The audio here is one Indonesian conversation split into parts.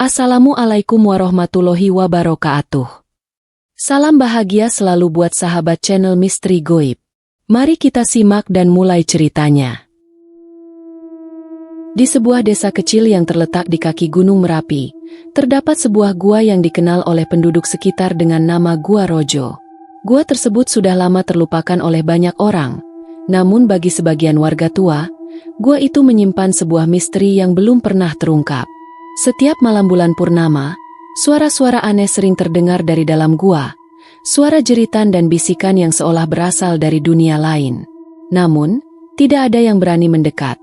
Assalamualaikum warahmatullahi wabarakatuh. Salam bahagia selalu buat sahabat channel Misteri Goib. Mari kita simak dan mulai ceritanya. Di sebuah desa kecil yang terletak di kaki Gunung Merapi, terdapat sebuah gua yang dikenal oleh penduduk sekitar dengan nama Gua Rojo. Gua tersebut sudah lama terlupakan oleh banyak orang, namun bagi sebagian warga tua, gua itu menyimpan sebuah misteri yang belum pernah terungkap. Setiap malam bulan purnama, suara-suara aneh sering terdengar dari dalam gua, suara jeritan dan bisikan yang seolah berasal dari dunia lain. Namun, tidak ada yang berani mendekat,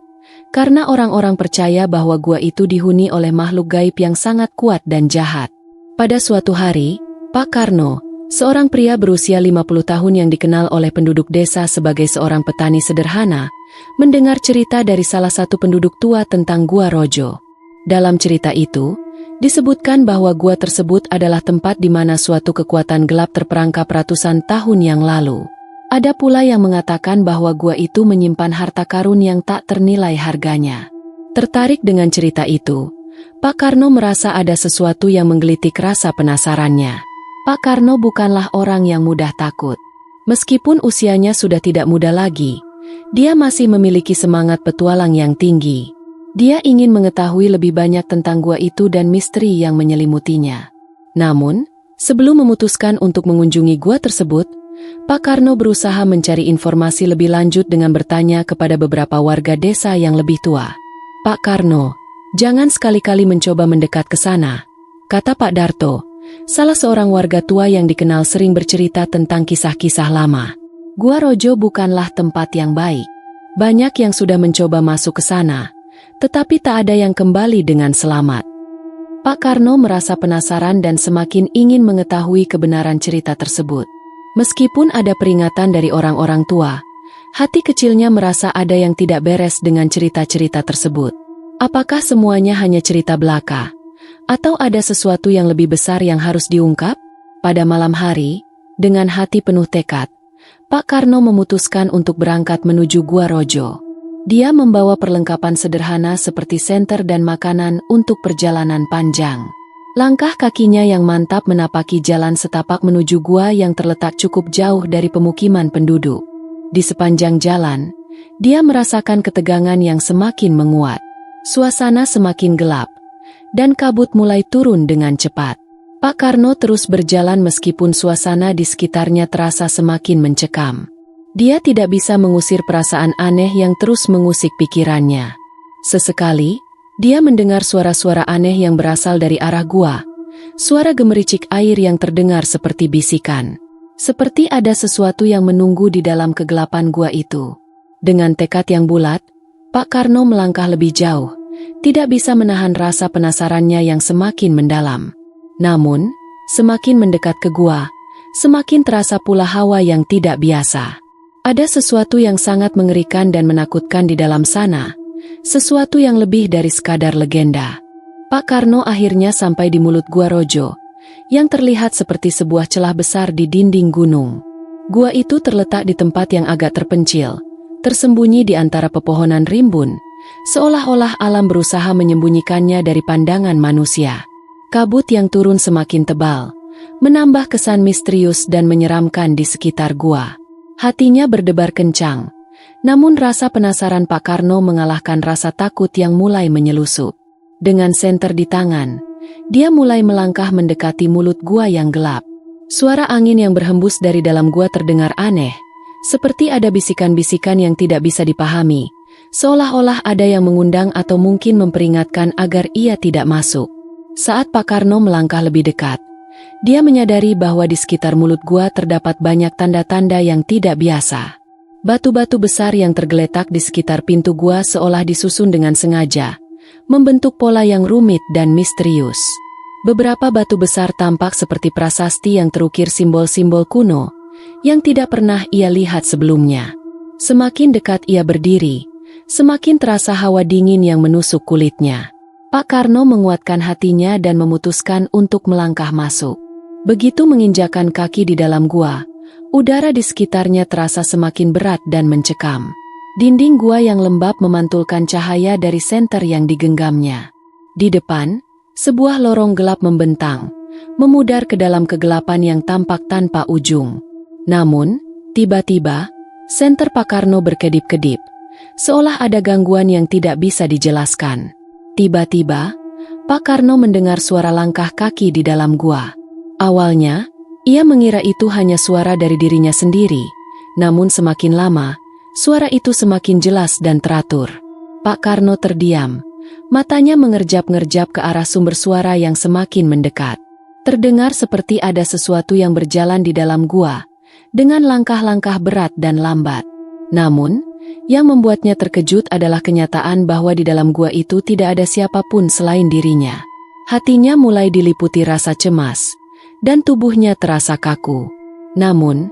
karena orang-orang percaya bahwa gua itu dihuni oleh makhluk gaib yang sangat kuat dan jahat. Pada suatu hari, Pak Karno, seorang pria berusia 50 tahun yang dikenal oleh penduduk desa sebagai seorang petani sederhana, mendengar cerita dari salah satu penduduk tua tentang Gua Rojo. Dalam cerita itu, disebutkan bahwa gua tersebut adalah tempat di mana suatu kekuatan gelap terperangkap ratusan tahun yang lalu. Ada pula yang mengatakan bahwa gua itu menyimpan harta karun yang tak ternilai harganya. Tertarik dengan cerita itu, Pak Karno merasa ada sesuatu yang menggelitik rasa penasarannya. Pak Karno bukanlah orang yang mudah takut. Meskipun usianya sudah tidak muda lagi, dia masih memiliki semangat petualang yang tinggi. Dia ingin mengetahui lebih banyak tentang gua itu dan misteri yang menyelimutinya. Namun, sebelum memutuskan untuk mengunjungi gua tersebut, Pak Karno berusaha mencari informasi lebih lanjut dengan bertanya kepada beberapa warga desa yang lebih tua. "Pak Karno, jangan sekali-kali mencoba mendekat ke sana," kata Pak Darto, salah seorang warga tua yang dikenal sering bercerita tentang kisah-kisah lama. Gua Rojo bukanlah tempat yang baik. Banyak yang sudah mencoba masuk ke sana, tetapi tak ada yang kembali dengan selamat. Pak Karno merasa penasaran dan semakin ingin mengetahui kebenaran cerita tersebut. Meskipun ada peringatan dari orang-orang tua, hati kecilnya merasa ada yang tidak beres dengan cerita-cerita tersebut. Apakah semuanya hanya cerita belaka? Atau ada sesuatu yang lebih besar yang harus diungkap? Pada malam hari, dengan hati penuh tekad, Pak Karno memutuskan untuk berangkat menuju Gua Rojo. Dia membawa perlengkapan sederhana seperti senter dan makanan untuk perjalanan panjang. Langkah kakinya yang mantap menapaki jalan setapak menuju gua yang terletak cukup jauh dari pemukiman penduduk. Di sepanjang jalan, dia merasakan ketegangan yang semakin menguat. Suasana semakin gelap, dan kabut mulai turun dengan cepat. Pak Karno terus berjalan meskipun suasana di sekitarnya terasa semakin mencekam. Dia tidak bisa mengusir perasaan aneh yang terus mengusik pikirannya. Sesekali, dia mendengar suara-suara aneh yang berasal dari arah gua. Suara gemericik air yang terdengar seperti bisikan. Seperti ada sesuatu yang menunggu di dalam kegelapan gua itu. Dengan tekad yang bulat, Pak Karno melangkah lebih jauh. Tidak bisa menahan rasa penasarannya yang semakin mendalam. Namun, semakin mendekat ke gua, semakin terasa pula hawa yang tidak biasa. Ada sesuatu yang sangat mengerikan dan menakutkan di dalam sana, sesuatu yang lebih dari sekadar legenda. Pak Karno akhirnya sampai di mulut Gua Rojo, yang terlihat seperti sebuah celah besar di dinding gunung. Gua itu terletak di tempat yang agak terpencil, tersembunyi di antara pepohonan rimbun, seolah-olah alam berusaha menyembunyikannya dari pandangan manusia. Kabut yang turun semakin tebal, menambah kesan misterius dan menyeramkan di sekitar gua. Hatinya berdebar kencang, namun rasa penasaran Pak Karno mengalahkan rasa takut yang mulai menyelusup. Dengan senter di tangan, dia mulai melangkah mendekati mulut gua yang gelap. Suara angin yang berhembus dari dalam gua terdengar aneh, seperti ada bisikan-bisikan yang tidak bisa dipahami, seolah-olah ada yang mengundang atau mungkin memperingatkan agar ia tidak masuk. Saat Pak Karno melangkah lebih dekat, dia menyadari bahwa di sekitar mulut gua terdapat banyak tanda-tanda yang tidak biasa. Batu-batu besar yang tergeletak di sekitar pintu gua seolah disusun dengan sengaja, membentuk pola yang rumit dan misterius. Beberapa batu besar tampak seperti prasasti yang terukir simbol-simbol kuno, yang tidak pernah ia lihat sebelumnya. Semakin dekat ia berdiri, semakin terasa hawa dingin yang menusuk kulitnya. Pak Karno menguatkan hatinya dan memutuskan untuk melangkah masuk. Begitu menginjakan kaki di dalam gua, udara di sekitarnya terasa semakin berat dan mencekam. Dinding gua yang lembab memantulkan cahaya dari senter yang digenggamnya. Di depan, Sebuah lorong gelap membentang, memudar ke dalam kegelapan yang tampak tanpa ujung. Namun, tiba-tiba, senter Pak Karno berkedip-kedip, seolah ada gangguan yang tidak bisa dijelaskan. Tiba-tiba, Pak Karno mendengar suara langkah kaki di dalam gua. Awalnya, ia mengira itu hanya suara dari dirinya sendiri, namun semakin lama, suara itu semakin jelas dan teratur. Pak Karno terdiam, matanya mengerjap-ngerjap ke arah sumber suara yang semakin mendekat. Terdengar seperti ada sesuatu yang berjalan di dalam gua, dengan langkah-langkah berat dan lambat. Namun, yang membuatnya terkejut adalah kenyataan bahwa di dalam gua itu tidak ada siapapun selain dirinya. Hatinya mulai diliputi rasa cemas, dan tubuhnya terasa kaku. Namun,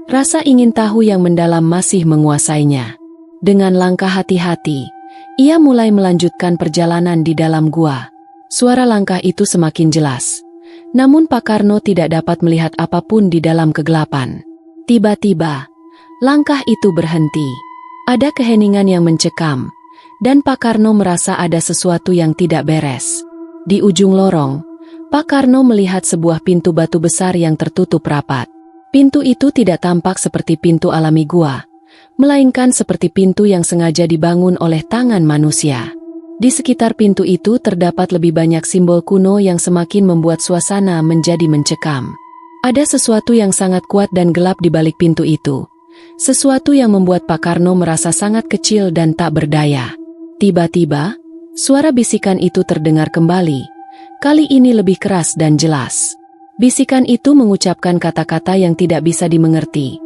rasa ingin tahu yang mendalam masih menguasainya. Dengan langkah hati-hati, ia mulai melanjutkan perjalanan di dalam gua. Suara langkah itu semakin jelas. Namun Pak Karno tidak dapat melihat apapun di dalam kegelapan. Tiba-tiba, langkah itu berhenti. Ada keheningan yang mencekam, dan Pak Karno merasa ada sesuatu yang tidak beres. Di ujung lorong, Pak Karno melihat sebuah pintu batu besar yang tertutup rapat. Pintu itu tidak tampak seperti pintu alami gua, melainkan seperti pintu yang sengaja dibangun oleh tangan manusia. Di sekitar pintu itu terdapat lebih banyak simbol kuno yang semakin membuat suasana menjadi mencekam. Ada sesuatu yang sangat kuat dan gelap di balik pintu itu. Sesuatu yang membuat Pak Karno merasa sangat kecil dan tak berdaya. Tiba-tiba, suara bisikan itu terdengar kembali. Kali ini lebih keras dan jelas. Bisikan itu mengucapkan kata-kata yang tidak bisa dimengerti,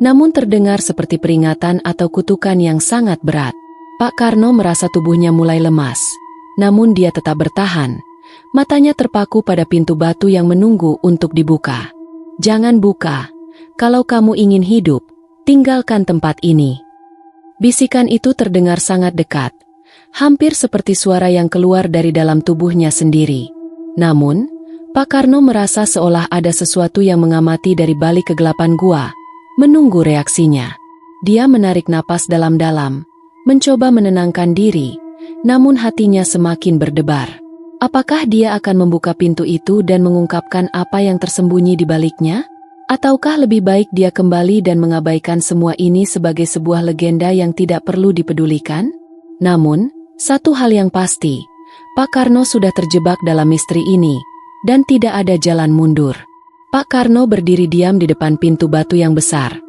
namun terdengar seperti peringatan atau kutukan yang sangat berat. Pak Karno merasa tubuhnya mulai lemas, namun dia tetap bertahan. Matanya terpaku pada pintu batu yang menunggu untuk dibuka. "Jangan buka. Kalau kamu ingin hidup, tinggalkan tempat ini." Bisikan itu terdengar sangat dekat, hampir seperti suara yang keluar dari dalam tubuhnya sendiri. Namun, Pak Karno merasa seolah ada sesuatu yang mengamati dari balik kegelapan gua, menunggu reaksinya. Dia menarik napas dalam-dalam, mencoba menenangkan diri, namun hatinya semakin berdebar. Apakah dia akan membuka pintu itu dan mengungkapkan apa yang tersembunyi di baliknya? Ataukah lebih baik dia kembali dan mengabaikan semua ini sebagai sebuah legenda yang tidak perlu dipedulikan? Namun, satu hal yang pasti, Pak Karno sudah terjebak dalam misteri ini, dan tidak ada jalan mundur. Pak Karno berdiri diam di depan pintu batu yang besar.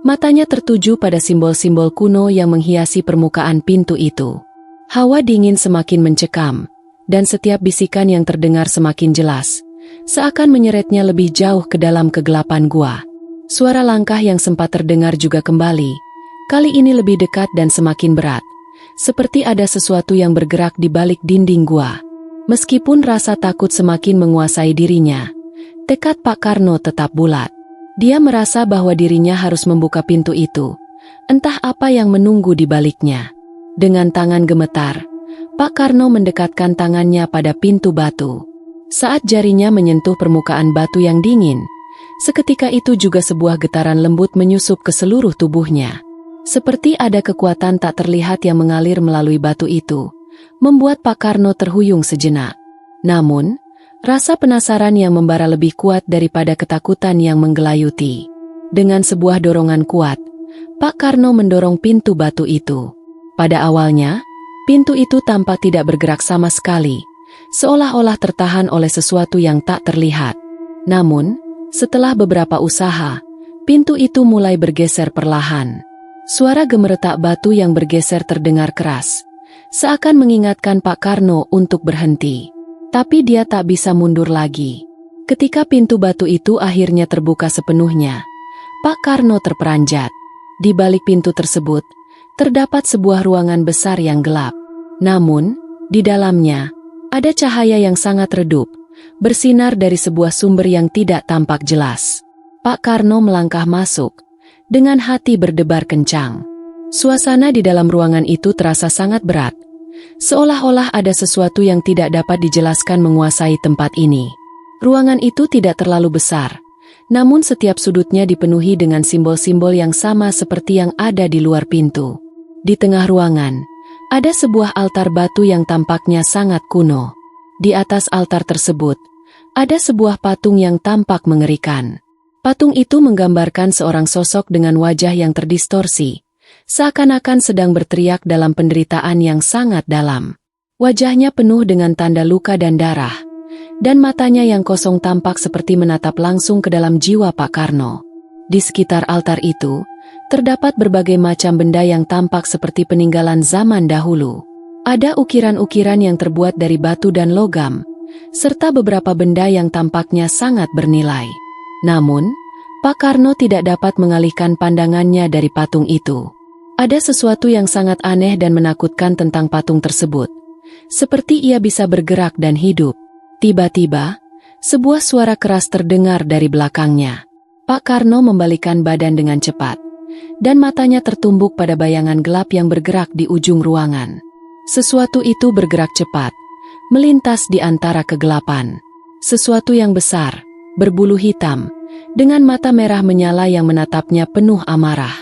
Matanya tertuju pada simbol-simbol kuno yang menghiasi permukaan pintu itu. Hawa dingin semakin mencekam, dan setiap bisikan yang terdengar semakin jelas, seakan menyeretnya lebih jauh ke dalam kegelapan gua. Suara langkah yang sempat terdengar juga kembali, kali ini lebih dekat dan semakin berat, seperti ada sesuatu yang bergerak di balik dinding gua. Meskipun rasa takut semakin menguasai dirinya, tekad Pak Karno tetap bulat. Dia merasa bahwa dirinya harus membuka pintu itu, entah apa yang menunggu di baliknya. Dengan tangan gemetar, Pak Karno mendekatkan tangannya pada pintu batu. Saat jarinya menyentuh permukaan batu yang dingin, seketika itu juga sebuah getaran lembut menyusup ke seluruh tubuhnya. Seperti ada kekuatan tak terlihat yang mengalir melalui batu itu, membuat Pak Karno terhuyung sejenak. Namun, rasa penasaran yang membara lebih kuat daripada ketakutan yang menggelayuti. Dengan sebuah dorongan kuat, Pak Karno mendorong pintu batu itu. Pada awalnya, pintu itu tampak tidak bergerak sama sekali, seolah-olah tertahan oleh sesuatu yang tak terlihat. Namun, setelah beberapa usaha, pintu itu mulai bergeser perlahan. Suara gemeretak batu yang bergeser terdengar keras, seakan mengingatkan Pak Karno untuk berhenti. Tapi dia tak bisa mundur lagi. Ketika pintu batu itu akhirnya terbuka sepenuhnya, Pak Karno terperanjat. Di balik pintu tersebut, terdapat sebuah ruangan besar yang gelap. Namun, di dalamnya, ada cahaya yang sangat redup, bersinar dari sebuah sumber yang tidak tampak jelas. Pak Karno melangkah masuk, dengan hati berdebar kencang. Suasana di dalam ruangan itu terasa sangat berat, seolah-olah ada sesuatu yang tidak dapat dijelaskan menguasai tempat ini. Ruangan itu tidak terlalu besar, namun setiap sudutnya dipenuhi dengan simbol-simbol yang sama seperti yang ada di luar pintu. Di tengah ruangan, ada sebuah altar batu yang tampaknya sangat kuno. Di atas altar tersebut, ada sebuah patung yang tampak mengerikan. Patung itu menggambarkan seorang sosok dengan wajah yang terdistorsi, seakan-akan sedang berteriak dalam penderitaan yang sangat dalam. Wajahnya penuh dengan tanda luka dan darah, dan matanya yang kosong tampak seperti menatap langsung ke dalam jiwa Pak Karno. Di sekitar altar itu, terdapat berbagai macam benda yang tampak seperti peninggalan zaman dahulu. Ada ukiran-ukiran yang terbuat dari batu dan logam, serta beberapa benda yang tampaknya sangat bernilai. Namun, Pak Karno tidak dapat mengalihkan pandangannya dari patung itu. Ada sesuatu yang sangat aneh dan menakutkan tentang patung tersebut. Seperti ia bisa bergerak dan hidup. Tiba-tiba, sebuah suara keras terdengar dari belakangnya. Pak Karno membalikkan badan dengan cepat, dan matanya tertumbuk pada bayangan gelap yang bergerak di ujung ruangan. Sesuatu itu bergerak cepat, melintas di antara kegelapan. Sesuatu yang besar, berbulu hitam, dengan mata merah menyala yang menatapnya penuh amarah.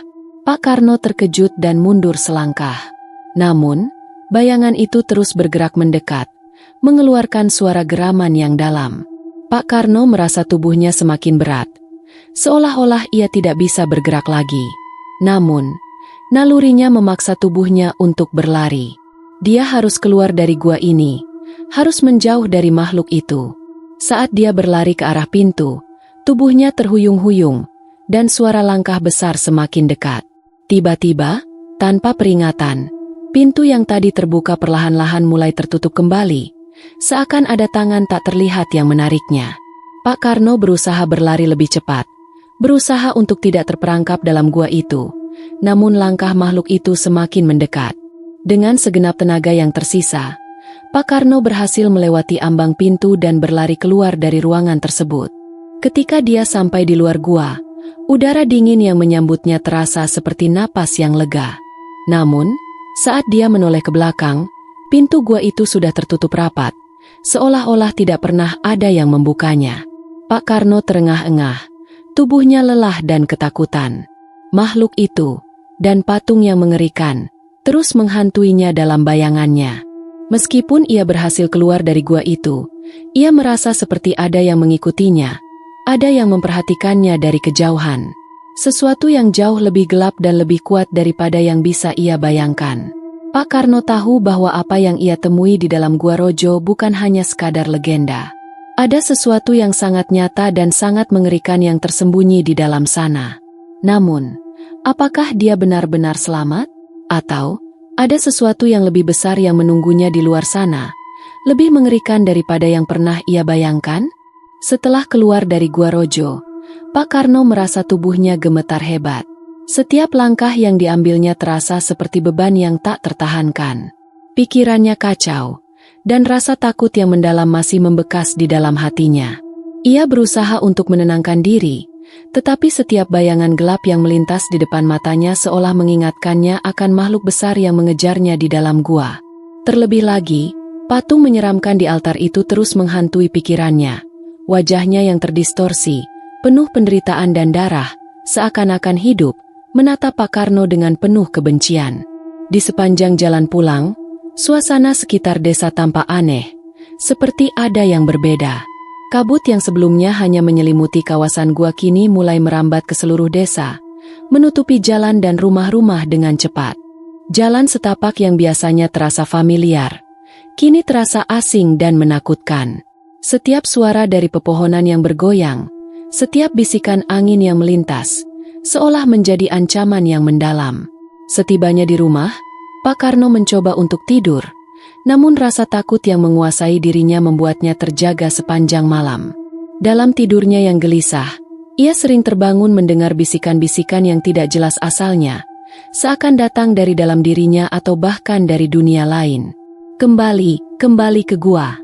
Pak Karno terkejut dan mundur selangkah. Namun, bayangan itu terus bergerak mendekat, mengeluarkan suara geraman yang dalam. Pak Karno merasa tubuhnya semakin berat, seolah-olah ia tidak bisa bergerak lagi. Namun, nalurinya memaksa tubuhnya untuk berlari. Dia harus keluar dari gua ini, harus menjauh dari makhluk itu. Saat dia berlari ke arah pintu, tubuhnya terhuyung-huyung, dan suara langkah besar semakin dekat. Tiba-tiba, tanpa peringatan, pintu yang tadi terbuka perlahan-lahan mulai tertutup kembali, seakan ada tangan tak terlihat yang menariknya. Pak Karno berusaha berlari lebih cepat, berusaha untuk tidak terperangkap dalam gua itu, namun langkah makhluk itu semakin mendekat. Dengan segenap tenaga yang tersisa, Pak Karno berhasil melewati ambang pintu dan berlari keluar dari ruangan tersebut. Ketika dia sampai di luar gua, udara dingin yang menyambutnya terasa seperti napas yang lega. Namun, saat dia menoleh ke belakang, pintu gua itu sudah tertutup rapat, seolah-olah tidak pernah ada yang membukanya. Pak Karno terengah-engah, tubuhnya lelah dan ketakutan. Makhluk itu, dan patung yang mengerikan, terus menghantuinya dalam bayangannya. Meskipun ia berhasil keluar dari gua itu, ia merasa seperti ada yang mengikutinya, ada yang memperhatikannya dari kejauhan. Sesuatu yang jauh lebih gelap dan lebih kuat daripada yang bisa ia bayangkan. Pak Karno tahu bahwa apa yang ia temui di dalam Gua Rojo bukan hanya sekadar legenda. Ada sesuatu yang sangat nyata dan sangat mengerikan yang tersembunyi di dalam sana. Namun, apakah dia benar-benar selamat? Atau, ada sesuatu yang lebih besar yang menunggunya di luar sana, lebih mengerikan daripada yang pernah ia bayangkan? Setelah keluar dari Gua Rojo, Pak Karno merasa tubuhnya gemetar hebat. Setiap langkah yang diambilnya terasa seperti beban yang tak tertahankan. Pikirannya kacau, dan rasa takut yang mendalam masih membekas di dalam hatinya. Ia berusaha untuk menenangkan diri, tetapi setiap bayangan gelap yang melintas di depan matanya seolah mengingatkannya akan makhluk besar yang mengejarnya di dalam gua. Terlebih lagi, patung menyeramkan di altar itu terus menghantui pikirannya. Wajahnya yang terdistorsi, penuh penderitaan dan darah, seakan-akan hidup, menatap Pak Karno dengan penuh kebencian. Di sepanjang jalan pulang, suasana sekitar desa tampak aneh, seperti ada yang berbeda. Kabut yang sebelumnya hanya menyelimuti kawasan gua kini mulai merambat ke seluruh desa, menutupi jalan dan rumah-rumah dengan cepat. Jalan setapak yang biasanya terasa familiar, kini terasa asing dan menakutkan. Setiap suara dari pepohonan yang bergoyang, setiap bisikan angin yang melintas, seolah menjadi ancaman yang mendalam. Setibanya di rumah, Pak Karno mencoba untuk tidur, namun rasa takut yang menguasai dirinya membuatnya terjaga sepanjang malam. Dalam tidurnya yang gelisah, ia sering terbangun mendengar bisikan-bisikan yang tidak jelas asalnya, seakan datang dari dalam dirinya atau bahkan dari dunia lain. Kembali ke gua.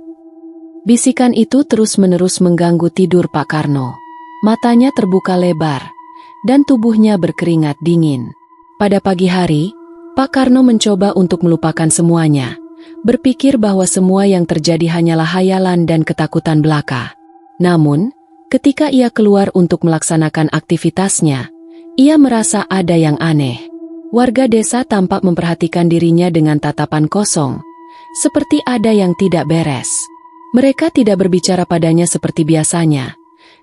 Bisikan itu terus-menerus mengganggu tidur Pak Karno. Matanya terbuka lebar, dan tubuhnya berkeringat dingin. Pada pagi hari, Pak Karno mencoba untuk melupakan semuanya, berpikir bahwa semua yang terjadi hanyalah hayalan dan ketakutan belaka. Namun, ketika ia keluar untuk melaksanakan aktivitasnya, ia merasa ada yang aneh. Warga desa tampak memperhatikan dirinya dengan tatapan kosong, seperti ada yang tidak beres. Mereka tidak berbicara padanya seperti biasanya,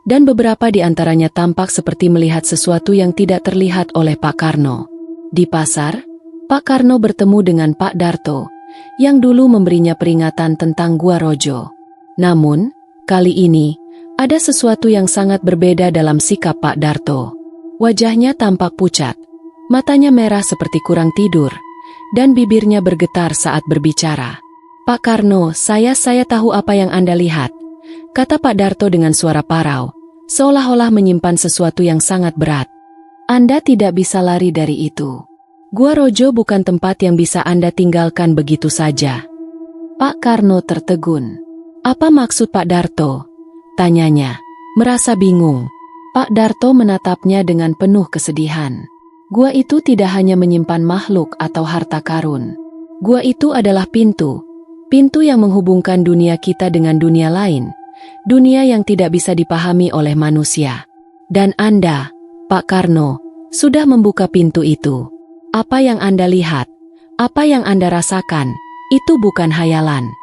dan beberapa di antaranya tampak seperti melihat sesuatu yang tidak terlihat oleh Pak Karno. Di pasar, Pak Karno bertemu dengan Pak Darto, yang dulu memberinya peringatan tentang Gua Rojo. Namun, kali ini, ada sesuatu yang sangat berbeda dalam sikap Pak Darto. Wajahnya tampak pucat, matanya merah seperti kurang tidur, dan bibirnya bergetar saat berbicara. Pak Karno, saya tahu apa yang Anda lihat, kata Pak Darto dengan suara parau, seolah-olah menyimpan sesuatu yang sangat berat. Anda tidak bisa lari dari itu. Gua Rojo bukan tempat yang bisa Anda tinggalkan begitu saja. Pak Karno tertegun. Apa maksud Pak Darto? Tanyanya, merasa bingung. Pak Darto menatapnya dengan penuh kesedihan. Gua itu tidak hanya menyimpan makhluk atau harta karun. Gua itu adalah pintu yang menghubungkan dunia kita dengan dunia lain, dunia yang tidak bisa dipahami oleh manusia. Dan Anda, Pak Karno, sudah membuka pintu itu. Apa yang Anda lihat, apa yang Anda rasakan, itu bukan hayalan.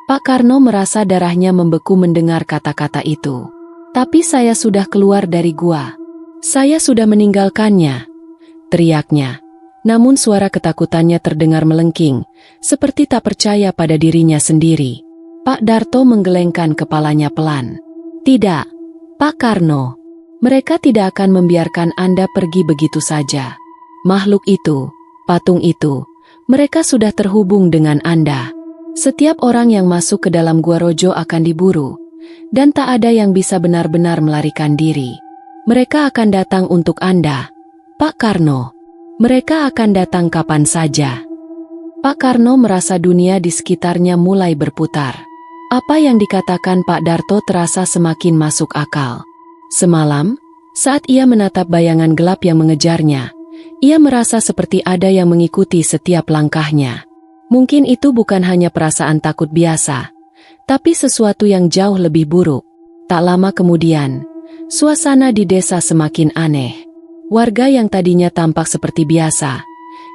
Pak Karno merasa darahnya membeku mendengar kata-kata itu. Tapi saya sudah keluar dari gua. Saya sudah meninggalkannya, teriaknya. Namun suara ketakutannya terdengar melengking, seperti tak percaya pada dirinya sendiri. Pak Darto menggelengkan kepalanya pelan. Tidak, Pak Karno. Mereka tidak akan membiarkan Anda pergi begitu saja. Makhluk itu, patung itu, mereka sudah terhubung dengan Anda. Setiap orang yang masuk ke dalam Gua Rojo akan diburu, dan tak ada yang bisa benar-benar melarikan diri. Mereka akan datang untuk Anda, Pak Karno. Mereka akan datang kapan saja. Pak Karno merasa dunia di sekitarnya mulai berputar. Apa yang dikatakan Pak Darto terasa semakin masuk akal. Semalam, saat ia menatap bayangan gelap yang mengejarnya, ia merasa seperti ada yang mengikuti setiap langkahnya. Mungkin itu bukan hanya perasaan takut biasa, tapi sesuatu yang jauh lebih buruk. Tak lama kemudian, suasana di desa semakin aneh. Warga yang tadinya tampak seperti biasa,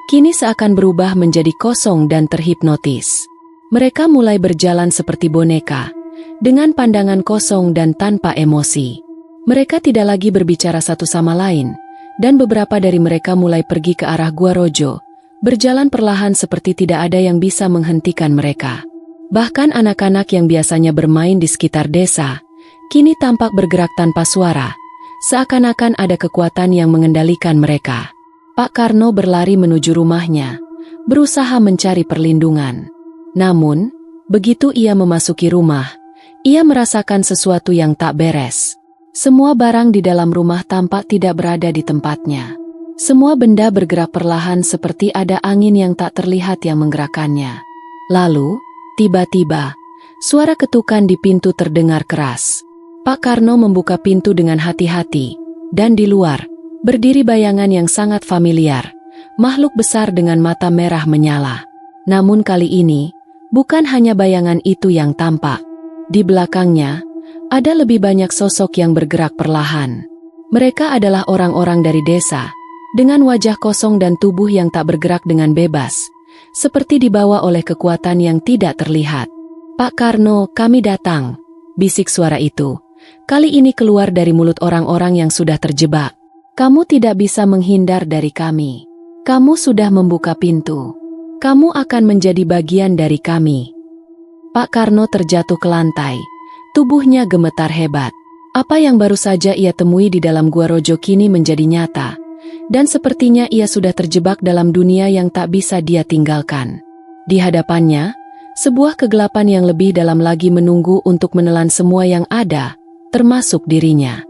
kini seakan berubah menjadi kosong dan terhipnotis. Mereka mulai berjalan seperti boneka, dengan pandangan kosong dan tanpa emosi. Mereka tidak lagi berbicara satu sama lain, dan beberapa dari mereka mulai pergi ke arah Gua Rojo, berjalan perlahan seperti tidak ada yang bisa menghentikan mereka. Bahkan anak-anak yang biasanya bermain di sekitar desa, kini tampak bergerak tanpa suara, seakan-akan ada kekuatan yang mengendalikan mereka. Pak Karno berlari menuju rumahnya, berusaha mencari perlindungan. Namun, begitu ia memasuki rumah, ia merasakan sesuatu yang tak beres. Semua barang di dalam rumah tampak tidak berada di tempatnya. Semua benda bergerak perlahan seperti ada angin yang tak terlihat yang menggerakkannya. Lalu, tiba-tiba, suara ketukan di pintu terdengar keras. Pak Karno membuka pintu dengan hati-hati, dan di luar, berdiri bayangan yang sangat familiar, makhluk besar dengan mata merah menyala. Namun kali ini, bukan hanya bayangan itu yang tampak. Di belakangnya, ada lebih banyak sosok yang bergerak perlahan. Mereka adalah orang-orang dari desa, dengan wajah kosong dan tubuh yang tak bergerak dengan bebas, seperti dibawa oleh kekuatan yang tidak terlihat. Pak Karno, kami datang, bisik suara itu. Kali ini keluar dari mulut orang-orang yang sudah terjebak. Kamu tidak bisa menghindar dari kami. Kamu sudah membuka pintu. Kamu akan menjadi bagian dari kami. Pak Karno terjatuh ke lantai. Tubuhnya gemetar hebat. Apa yang baru saja ia temui di dalam Gua Rojo kini menjadi nyata. Dan sepertinya ia sudah terjebak dalam dunia yang tak bisa dia tinggalkan. Di hadapannya, sebuah kegelapan yang lebih dalam lagi menunggu untuk menelan semua yang ada, termasuk dirinya.